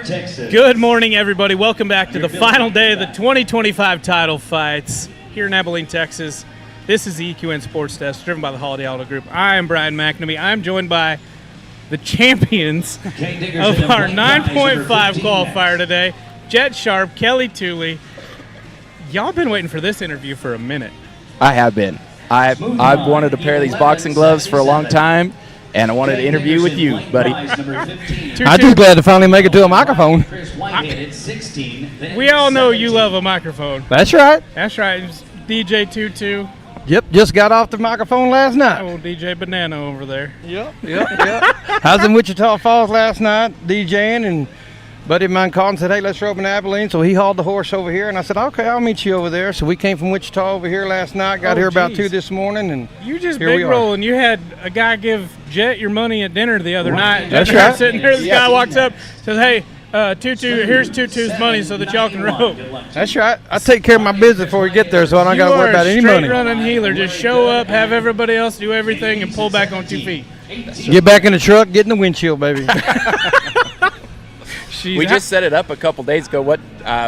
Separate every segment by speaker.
Speaker 1: Texas.
Speaker 2: Good morning, everybody. Welcome back to the final day of the 2025 title fights here in Abilene, Texas. This is the EQN Sports Desk, driven by the Holiday Auto Group. I am Brian McNamee. I'm joined by the champions of our 9.5 qualifier today, Jett Sharp, Kelly Tuley. Y'all been waiting for this interview for a minute.
Speaker 3: I have been. I've wanted a pair of these boxing gloves for a long time, and I wanted to interview with you, buddy.
Speaker 4: I'm just glad to finally make it to a microphone.
Speaker 2: We all know you love a microphone.
Speaker 4: That's right.
Speaker 2: That's right. It's DJ 22.
Speaker 4: Yep, just got off the microphone last night.
Speaker 2: Oh, DJ Banana over there.
Speaker 4: Yep. I was in Wichita Falls last night DJing, and a buddy of mine called and said, hey, let's rope in Abilene. So he hauled the horse over here, and I said, okay, I'll meet you over there. So we came from Wichita over here last night, got here about 2 this morning, and
Speaker 2: you just
Speaker 4: here
Speaker 2: big
Speaker 4: we are.
Speaker 2: rolling. You had a guy give Jett your money at dinner the other night.
Speaker 4: That's
Speaker 2: Jett
Speaker 4: right.
Speaker 2: Sitting there, this guy walks up, says, hey, Tutu, here's Tutu's money so that y'all can rope.
Speaker 4: That's right. I take care of my business before we get there, so I don't got to worry about any money.
Speaker 2: You are a straight-running healer. Just show up, have everybody else do everything, and pull back on 2 feet.
Speaker 4: Get back in the truck, get in the windshield, baby.
Speaker 3: We just set it up a couple days ago. What,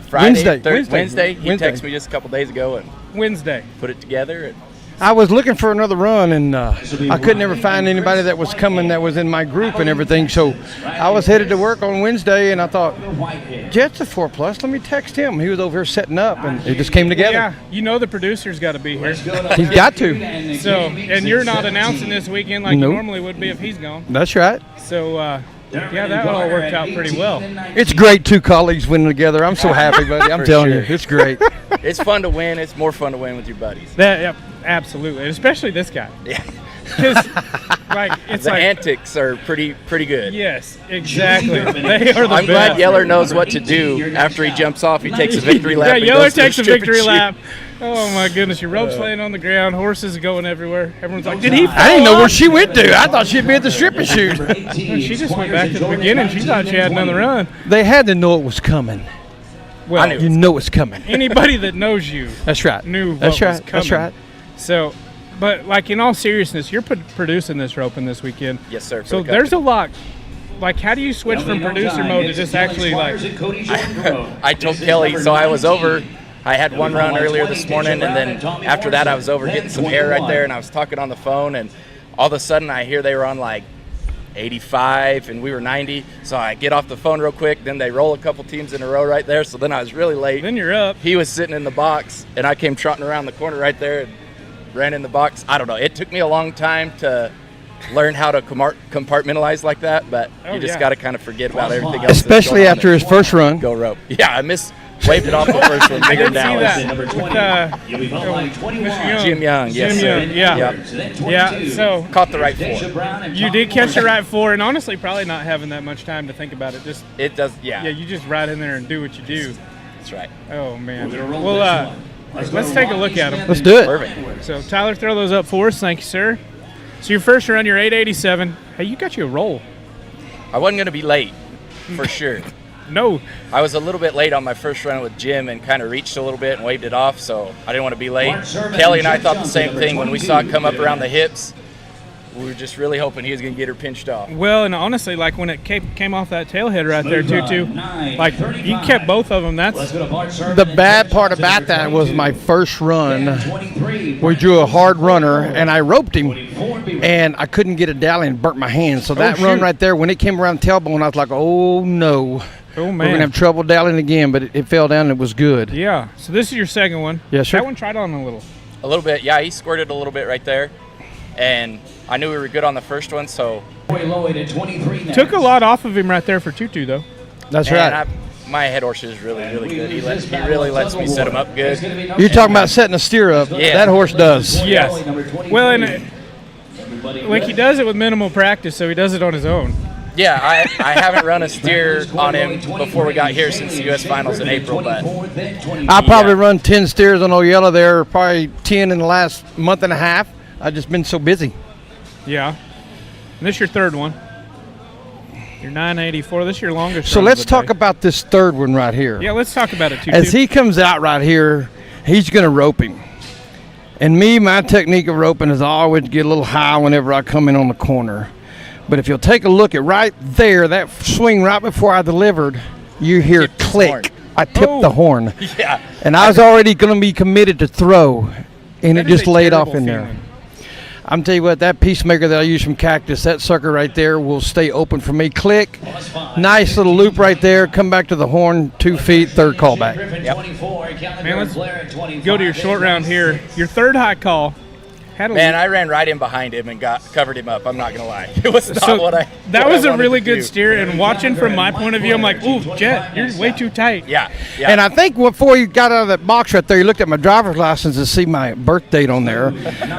Speaker 3: Friday?
Speaker 4: Wednesday.
Speaker 3: He texted me just a couple days ago and
Speaker 2: Wednesday.
Speaker 3: put it together. And
Speaker 4: I was looking for another run, and I could never find anybody that was coming that was in my group and everything. So I was headed to work on Wednesday, and I thought, Jett's a 4+. Let me text him. He was over here setting up, and it just came together.
Speaker 2: Yeah, you know the producer's got to be here.
Speaker 4: He's got to.
Speaker 2: So, and you're not announcing this weekend like
Speaker 4: Nope.
Speaker 2: you normally would be if he's gone.
Speaker 4: That's right.
Speaker 2: So, yeah, that all worked out pretty well.
Speaker 4: It's great 2 colleagues winning together. I'm so happy, buddy. I'm telling you, it's great.
Speaker 3: it's fun to win. It's more fun to win with your buddies.
Speaker 2: Yep, absolutely, and especially this guy.
Speaker 3: Yeah.
Speaker 2: Because, it's
Speaker 3: the
Speaker 2: like
Speaker 3: antics are pretty good.
Speaker 2: Yes, exactly. They are the
Speaker 3: I'm
Speaker 2: best.
Speaker 3: glad Yeller knows what to do after he jumps off. He takes a victory lap.
Speaker 2: Yeah,
Speaker 3: and
Speaker 2: Yeller
Speaker 3: goes to the
Speaker 2: takes a
Speaker 3: strip and
Speaker 2: victory
Speaker 3: shoot.
Speaker 2: lap. Oh my goodness, your rope's laying on the ground, horses going everywhere. Everyone's like, did he fall
Speaker 4: I didn't know where
Speaker 2: off?
Speaker 4: she went to. I thought she'd be at the strip and shoot.
Speaker 2: And she just went back to the beginning. She thought she had another run.
Speaker 4: They had to know it was coming.
Speaker 2: Well,
Speaker 4: You know it's coming.
Speaker 2: anybody that knows you
Speaker 4: That's right.
Speaker 2: knew what
Speaker 4: That's right.
Speaker 2: was coming.
Speaker 4: That's right.
Speaker 2: So, but like in all seriousness, you're producing this roping this weekend.
Speaker 3: Yes, sir.
Speaker 2: So there's a lot. Like, how do you switch from producer mode to just actually like?
Speaker 3: I told Kelly, so I was over. I had one run earlier this morning, and then after that I was over getting some air right there, and I was talking on the phone, and all of a sudden I hear they were on like 85 and we were 90, so I get off the phone real quick, then they roll a couple teams in a row right there, so then I was really late.
Speaker 2: Then you're up.
Speaker 3: He was sitting in the box, and I came trotting around the corner right there and ran in the box. I don't know, it took me a long time to learn how to compartmentalize like that, but you just got to kind of forget about everything else.
Speaker 4: Especially after his first run.
Speaker 3: Go rope. Yeah, I waved it off the first one, bigger
Speaker 2: I did see
Speaker 3: down.
Speaker 2: that with Mr. Young.
Speaker 3: Jim Young, yes,
Speaker 2: Jim
Speaker 3: sir.
Speaker 2: Young, yeah.
Speaker 3: Yep.
Speaker 2: Yeah, so
Speaker 3: Caught the right 4.
Speaker 2: you did catch the right 4, and honestly, probably not having that much time to think about it. Just
Speaker 3: It does, yeah.
Speaker 2: you just ride in there and do what you do.
Speaker 3: That's right.
Speaker 2: Oh man. Well, let's take a look at them.
Speaker 4: Let's do it.
Speaker 3: Perfect.
Speaker 2: So Tyler, throw those up for us. Thank you, sir. So your first run, you're 887. Hey, you got you a roll.
Speaker 3: I wasn't going to be late, for sure.
Speaker 2: No.
Speaker 3: I was a little bit late on my first run with Jim and kind of reached a little bit and waved it off, so I didn't want to be late. Kelly and I thought the same thing when we saw it come up around the hips. We were just really hoping he was going to get her pinched off.
Speaker 2: Well, and honestly, like when it came off that tailhead right there, Tutu, like you kept both of them. That's
Speaker 4: The bad part about that was my first run. We drew a hard runner, and I roped him, and I couldn't get a dally and burnt my hand. So that run
Speaker 2: shoot.
Speaker 4: right there, when it came around tailbone, I was like, oh, no.
Speaker 2: oh
Speaker 4: We're going
Speaker 2: man.
Speaker 4: to have trouble dallying again, but it fell down and it was good.
Speaker 2: Yeah. So this is your second one.
Speaker 4: Yes, sir.
Speaker 2: That one tried on a little.
Speaker 3: A little bit, yeah, he squirted a little bit right there. And I knew we were good on the first one, so.
Speaker 2: Took a lot off of him right there for Tutu, though.
Speaker 4: That's
Speaker 3: Man,
Speaker 4: right.
Speaker 3: my head horse is really, really good. He really lets me set him up good.
Speaker 4: You're talking about setting a steer up.
Speaker 3: Yeah.
Speaker 4: That horse does.
Speaker 2: Yes. Well, and like he does it with minimal practice, so he does it on his own.
Speaker 3: Yeah, I haven't run a steer on him before we got here since the U.S. Finals in April, but
Speaker 4: I probably run 10 steers on Oyella there, probably 10 in the last month and a half. I've just been so busy.
Speaker 2: Yeah. And this is your third one. You're 984. This is your longest.
Speaker 4: So
Speaker 2: run
Speaker 4: let's
Speaker 2: of the
Speaker 4: talk
Speaker 2: day.
Speaker 4: about this third one right here.
Speaker 2: Yeah, let's talk about it too.
Speaker 4: As he comes out right here, he's going to rope him. And me, my technique of roping is I always get a little high whenever I come in on the corner. But if you'll take a look at right there, that swing right before I delivered, you hear
Speaker 3: Tipped his horn.
Speaker 4: click. I tipped the horn.
Speaker 3: Yeah.
Speaker 4: And I was already going to be committed to throw, and
Speaker 2: That
Speaker 4: it
Speaker 2: is
Speaker 4: just
Speaker 2: a
Speaker 4: laid off
Speaker 2: terrible
Speaker 4: in there.
Speaker 2: feeling.
Speaker 4: I'm telling you what, that peacemaker that I use from Cactus, that sucker right there will stay open for me. Click. Nice little loop right there. Come back to the horn, 2 feet, third callback.
Speaker 2: Man, let's go to your short round here. Your third high call. Had a
Speaker 3: Man, I ran right in behind him and covered him up. I'm not gonna lie. It was not what I.
Speaker 2: That
Speaker 3: what
Speaker 2: was
Speaker 3: I
Speaker 2: a
Speaker 3: wanted
Speaker 2: really
Speaker 3: to
Speaker 2: good
Speaker 3: do.
Speaker 2: steer. And watching from my point of view, I'm like, ooh, Jett, you're way too tight.
Speaker 3: Yeah.
Speaker 4: And I think before you got out of that box right there, you looked at my driver's license to see my birth date on there.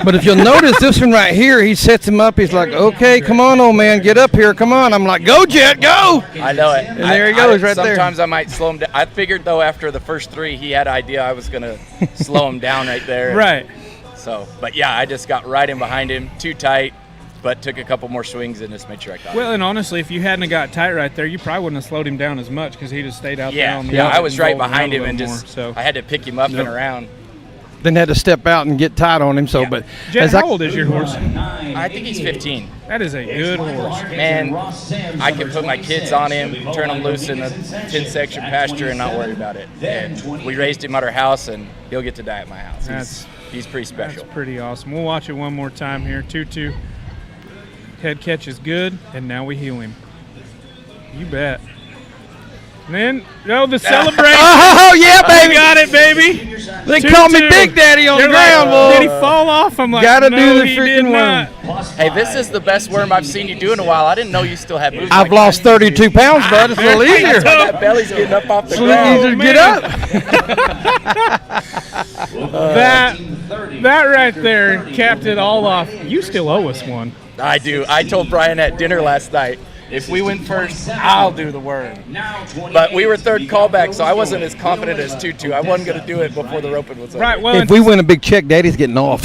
Speaker 4: But if you'll notice this one right here, he sets him up. He's like, okay, come on, old man, get up here. Come on. I'm like, go, Jett, go.
Speaker 3: I know it.
Speaker 4: And there he goes right there.
Speaker 3: Sometimes I might slow him down. I figured, though, after the first 3, he had an idea I was going to slow him down right there.
Speaker 2: Right.
Speaker 3: So, but yeah, I just got right in behind him, too tight, but took a couple more swings and just made sure I caught
Speaker 2: Well,
Speaker 3: him.
Speaker 2: and honestly, if you hadn't have got tight right there, you probably wouldn't have slowed him down as much because he just stayed out there
Speaker 3: Yeah,
Speaker 2: on the
Speaker 3: yeah,
Speaker 2: outside
Speaker 3: I was
Speaker 2: and
Speaker 3: right
Speaker 2: rolled
Speaker 3: behind
Speaker 2: around
Speaker 3: him
Speaker 2: a
Speaker 3: and
Speaker 2: little
Speaker 3: just,
Speaker 2: more, so.
Speaker 3: I had to pick him up and around.
Speaker 4: Then had to step out and get tight on him. So,
Speaker 3: Yeah.
Speaker 4: but
Speaker 2: Jett,
Speaker 4: as
Speaker 2: how old is your horse?
Speaker 3: I think he's 15.
Speaker 2: That is a good horse.
Speaker 3: Man, I can put my kids on him, turn them loose in a 10-section pasture and not worry about it. And we raised him at our house, and he'll get to die at my house. He's pretty special.
Speaker 2: That's pretty awesome. We'll watch it one more time here. 2-2. Head catch is good, and now we heel him. You bet. And then, the celebration.
Speaker 4: oh, yeah, baby.
Speaker 2: Got it, baby.
Speaker 4: They call me
Speaker 2: 2-2.
Speaker 4: Big Daddy on the
Speaker 2: They're
Speaker 4: ground,
Speaker 2: like,
Speaker 4: boy.
Speaker 2: Did he fall off? I'm like,
Speaker 4: Gotta
Speaker 2: no,
Speaker 4: do the
Speaker 2: he
Speaker 4: freaking
Speaker 2: did
Speaker 4: worm.
Speaker 2: not.
Speaker 3: Hey, this is the best worm I've seen you do in a while. I didn't know you still had moves.
Speaker 4: I've
Speaker 3: like
Speaker 4: lost 32 pounds, bud. It's a little
Speaker 2: There you
Speaker 4: easier.
Speaker 2: go.
Speaker 3: that belly's getting up off the
Speaker 4: It's a little
Speaker 3: ground.
Speaker 4: easier to get up.
Speaker 2: That right there capped it all off. You still owe us one.
Speaker 3: I do. I told Brian at dinner last night, if we win first, I'll do the worm. But we were third callback, so I wasn't as confident as 2-2. I wasn't going to do it before the roping was over.
Speaker 2: Right. Well,
Speaker 4: If we win a big check, Daddy's getting off.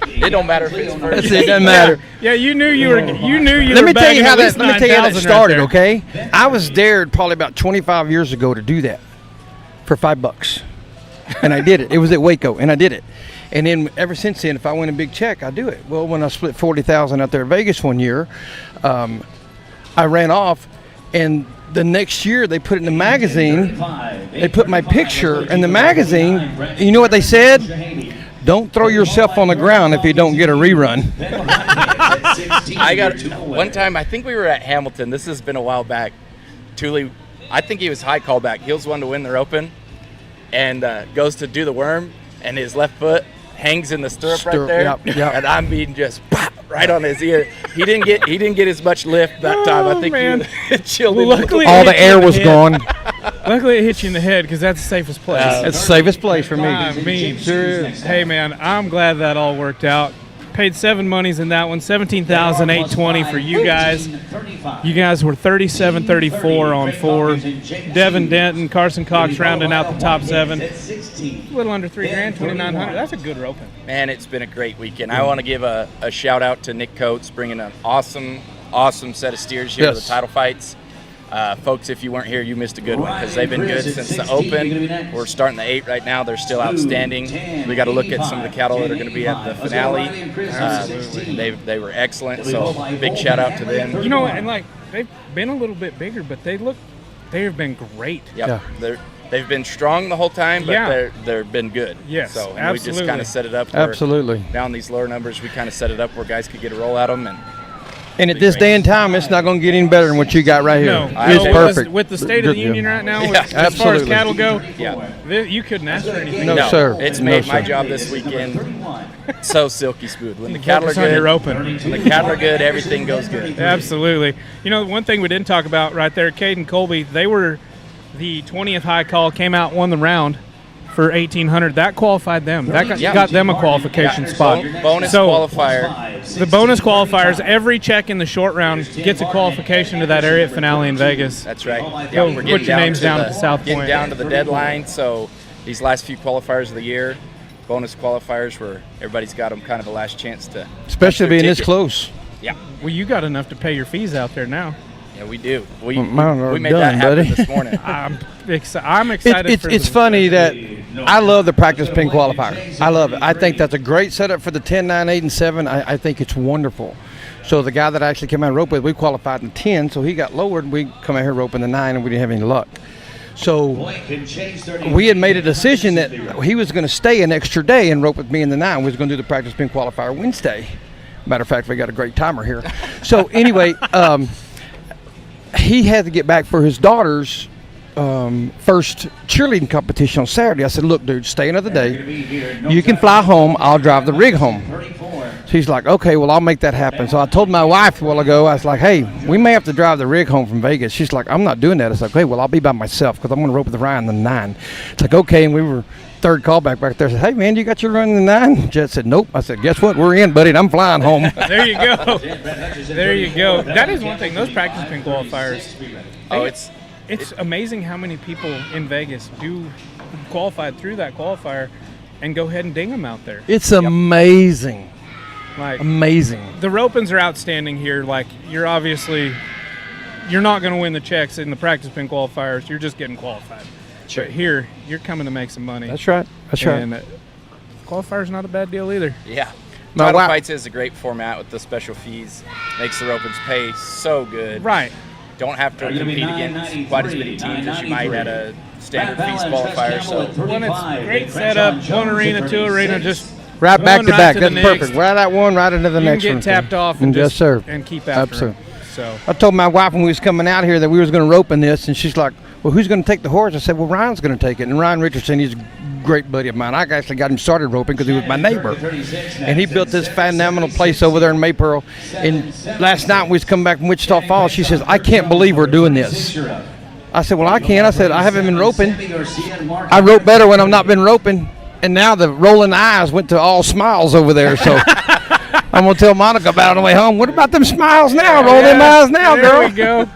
Speaker 3: It don't matter if it's first.
Speaker 4: It doesn't matter.
Speaker 2: yeah, you knew you were. You knew you
Speaker 4: Let
Speaker 2: were
Speaker 4: me tell you
Speaker 2: bagging
Speaker 4: how
Speaker 2: at
Speaker 4: that.
Speaker 2: least
Speaker 4: Let me tell you how that
Speaker 2: 9,000
Speaker 4: started.
Speaker 2: right there.
Speaker 4: Okay, I was dared probably about 25 years ago to do that for $5, and I did it. It was at Waco, and I did it. And then ever since then, if I win a big check, I do it. Well, when I split 40,000 out there at Vegas one year, I ran off, and the next year they put it in the magazine. They put my picture in the magazine. And you know what they said? Don't throw yourself on the ground if you don't get a rerun.
Speaker 3: I got one time, I think we were at Hamilton. This has been a while back. Tuley, I think he was high callback. He was one to win the roping and goes to do the worm, and his left foot hangs in the stirrup right there.
Speaker 4: Yep.
Speaker 3: And I'm being just pop, right on his ear. He didn't get as much lift that time. I think
Speaker 2: man.
Speaker 3: he chilled him.
Speaker 2: Luckily,
Speaker 4: All
Speaker 2: it
Speaker 4: the
Speaker 2: hit you
Speaker 4: air
Speaker 2: in
Speaker 4: was
Speaker 2: head.
Speaker 4: gone.
Speaker 2: Luckily, it hit you in the head because that's the safest place.
Speaker 4: It's the safest place for me.
Speaker 2: I mean,
Speaker 4: Sure is.
Speaker 2: hey man, I'm glad that all worked out. Paid 7 monies in that one, $17,820 for you guys. You guys were 37-34 on 4. Devin Denton, Carson Cox rounding out the top 7. A little under $3,000, $2,900. That's a good roping.
Speaker 3: Man, it's been a great weekend. I want to give a shout out to Nick Coates, bringing an awesome set of steers here to the
Speaker 4: Yes.
Speaker 3: title fights. Folks, if you weren't here, you missed a good one because they've been good since the open. We're starting the 8 right now. They're still outstanding. We got to look at some of the cattle that are going to be at the finale. They were excellent, so big shout out to them.
Speaker 2: You know, and like they've been a little bit bigger, but they have been great.
Speaker 3: Yep. They've been strong the whole time, but
Speaker 2: Yeah.
Speaker 3: they've been good.
Speaker 2: Yes,
Speaker 3: so and we just
Speaker 2: absolutely.
Speaker 3: kind of set it up. Where
Speaker 4: Absolutely.
Speaker 3: Down these lower numbers, we kind of set it up where guys could get a roll at them.
Speaker 4: And at this day and time, it's not going to get any better than what you got right here.
Speaker 2: No,
Speaker 4: It's
Speaker 2: no,
Speaker 4: perfect.
Speaker 2: With the state of the union right now,
Speaker 3: Yeah,
Speaker 2: as far as
Speaker 4: absolutely.
Speaker 2: cattle go,
Speaker 3: Yeah.
Speaker 2: you couldn't ask for anything.
Speaker 4: No, sir.
Speaker 3: It's
Speaker 4: No,
Speaker 3: made my
Speaker 4: sir.
Speaker 3: job this weekend so silky smooth. When the cattle are
Speaker 2: Focus on your
Speaker 3: good,
Speaker 2: open.
Speaker 3: when the cattle are good, everything goes good.
Speaker 2: Absolutely. You know, one thing we didn't talk about right there, Cade and Colby, they were the 20th high call, came out, won the round for 1,800. That qualified them. That got them a qualification spot.
Speaker 3: Bonus
Speaker 2: So,
Speaker 3: qualifier.
Speaker 2: The bonus qualifiers, every check in the short round gets a qualification to that area finale in Vegas.
Speaker 3: That's right.
Speaker 2: Go
Speaker 3: we're
Speaker 2: put
Speaker 3: getting
Speaker 2: your names down
Speaker 3: to
Speaker 2: at the South
Speaker 3: getting
Speaker 2: Point.
Speaker 3: down to the deadline. So these last few qualifiers of the year, bonus qualifiers where everybody's got them kind of a last chance to.
Speaker 4: Especially
Speaker 3: their
Speaker 4: being this
Speaker 3: ticket.
Speaker 4: close.
Speaker 3: Yeah.
Speaker 2: Well, you got enough to pay your fees out there now.
Speaker 3: Yeah, we do. We
Speaker 4: Mine are
Speaker 3: made
Speaker 4: done,
Speaker 3: that happen
Speaker 4: buddy.
Speaker 3: this morning.
Speaker 2: I'm excited
Speaker 4: It's,
Speaker 2: for
Speaker 4: it's
Speaker 2: the-
Speaker 4: funny that I love the practice pin qualifier. I love it. I think that's a great setup for the 10, 9, 8, and 7. I think it's wonderful. So the guy that I actually came out and roped with, we qualified in 10, so he got lowered. We come out here roping the 9, and we didn't have any luck. So we had made a decision that he was going to stay an extra day and rope with me in the 9. We was going to do the practice pin qualifier Wednesday. Matter of fact, we got a great timer here. So anyway, he had to get back for his daughter's first cheerleading competition on Saturday. I said, look, dude, stay another day. You can fly home. I'll drive the rig home. She's like, okay, well, I'll make that happen. So I told my wife a while ago, I was like, hey, we may have to drive the rig home from Vegas. She's like, I'm not doing that. I was like, okay, well, I'll be by myself because I'm going to rope with Ryan in the 9. It's like, okay, and we were third callback back there. I said, hey, man, you got your run in the 9? Jett said, nope. I said, guess what? We're in, buddy, and I'm flying home.
Speaker 2: There you go. There you go. That is one thing. Those practice pin qualifiers.
Speaker 3: Oh,
Speaker 2: It's amazing how many people in Vegas do qualify through that qualifier and go ahead and ding them out there.
Speaker 4: It's amazing.
Speaker 2: Like,
Speaker 4: amazing.
Speaker 2: The ropings are outstanding here. Like, you're not going to win the checks in the practice pin qualifiers. You're just getting qualified.
Speaker 3: Sure.
Speaker 2: But here, you're coming to make some money.
Speaker 4: That's right. That's right.
Speaker 2: And qualifier's not a bad deal either.
Speaker 3: Yeah.
Speaker 4: My
Speaker 3: Title
Speaker 4: wife-
Speaker 3: fights is a great format with the special fees. Makes the ropings pay so good.
Speaker 2: Right.
Speaker 3: Don't have to compete against quite as many teams as you might at a standard fees qualifier. So
Speaker 2: When it's great setup, one arena, two arena, just
Speaker 4: Right back
Speaker 2: going
Speaker 4: to back.
Speaker 2: the
Speaker 4: That's
Speaker 2: next.
Speaker 4: perfect. Right at one, right into the
Speaker 2: You
Speaker 4: next
Speaker 2: can
Speaker 4: one.
Speaker 2: get tapped off and
Speaker 4: yes,
Speaker 2: just
Speaker 4: sir.
Speaker 2: and keep after
Speaker 4: Absolutely.
Speaker 2: it. So
Speaker 4: I told my wife when we was coming out here that we was going to rope in this, and she's like, well, who's going to take the horse? I said, well, Ryan's going to take it. And Ryan Richardson, he's a great buddy of mine. I actually got him started roping because he was my neighbor. And he built this phenomenal place over there in Maypearl. And last night we was coming back from Wichita Falls. She says, I can't believe we're doing this. I said, well, I can. I said, I haven't been roping. I rope better when I've not been roping. And now the rolling eyes went to all smiles over there. So I'm going to tell Monica about it on the way home. What about them smiles now? Roll them eyes now, girl.
Speaker 2: There we go.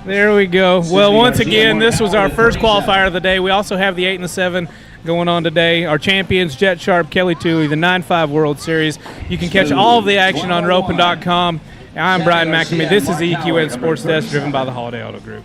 Speaker 2: There we go. Well, once again, this was our first qualifier of the day. We also have the 8 and the 7 going on today. Our champions, Jett Sharp, Kelly Tuley, the 9-5 World Series. You can catch all of the action on roping.com. I'm Brian McNamee. This is the EQN Sports Desk, driven by the Holiday Auto Group.